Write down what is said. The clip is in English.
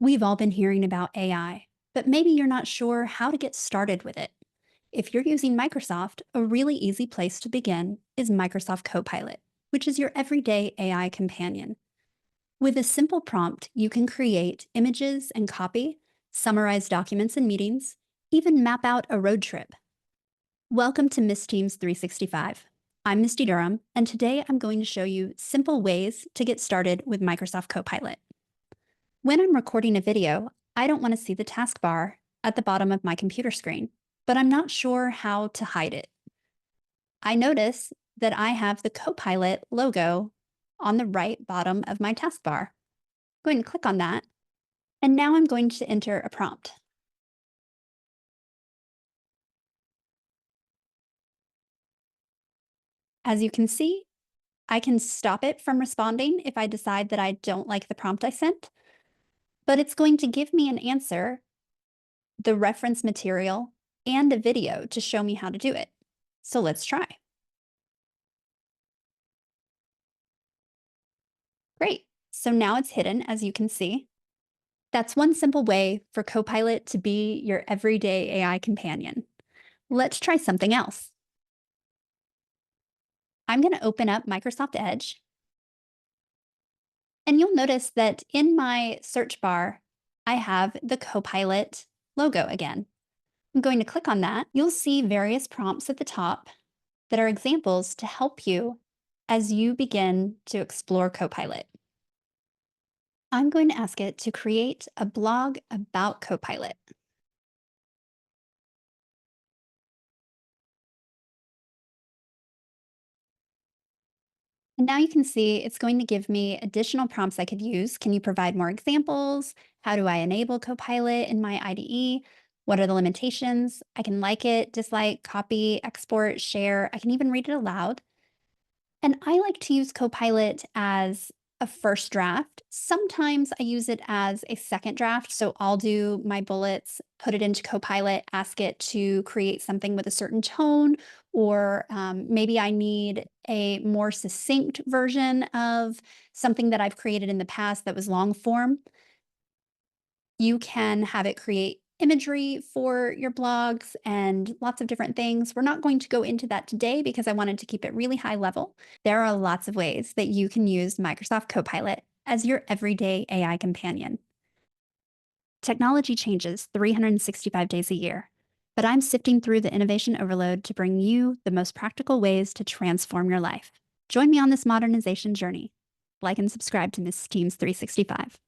We've all been hearing about AI, but maybe you're not sure how to get started with it. If you're using Microsoft, a really easy place to begin is Microsoft Copilot, which is your everyday AI companion. With a simple prompt, you can create images and copy, summarize documents and meetings, even map out a road trip. Welcome to Miss Teams 365. I'm Misty Durham, and today I'm going to show you simple ways to get started with Microsoft Copilot. When I'm recording a video, I don't want to see the taskbar at the bottom of my computer screen, but I'm not sure how to hide it. I notice that I have the Copilot logo on the right bottom of my taskbar. I'm going to click on that, and now I'm going to enter a prompt. As you can see, I can stop it from responding if I decide that I don't like the prompt I sent, but it's going to give me an answer, the reference material, and a video to show me how to do it. So let's try. Great. So now it's hidden, as you can see. That's one simple way for Copilot to be your everyday AI companion. Let's try something else. I'm going to open up Microsoft Edge, and you'll notice that in my search bar, I have the Copilot logo again. I'm going to click on that. You'll see various prompts at the top that are examples to help you as you begin to explore Copilot. I'm going to ask it to create a blog about Copilot. And now you can see it's going to give me additional prompts I could use. Can you provide more examples? How do I enable Copilot in my IDE? What are the limitations? I can like it, dislike, copy, export, share. I can even read it aloud. And I like to use Copilot as a first draft. Sometimes I use it as a second draft. So I'll do my bullets, put it into Copilot, ask it to create something with a certain tone, or maybe I need a more succinct version of something that I've created in the past that was long form. You can have it create imagery for your blogs and lots of different things. We're not going to go into that today because I wanted to keep it really high level. There are lots of ways that you can use Microsoft Copilot as your everyday AI companion. Technology changes 365 days a year, but I'm sifting through the innovation overload to bring you the most practical ways to transform your life. Join me on this modernization journey. Like and subscribe to Miss Teams 365.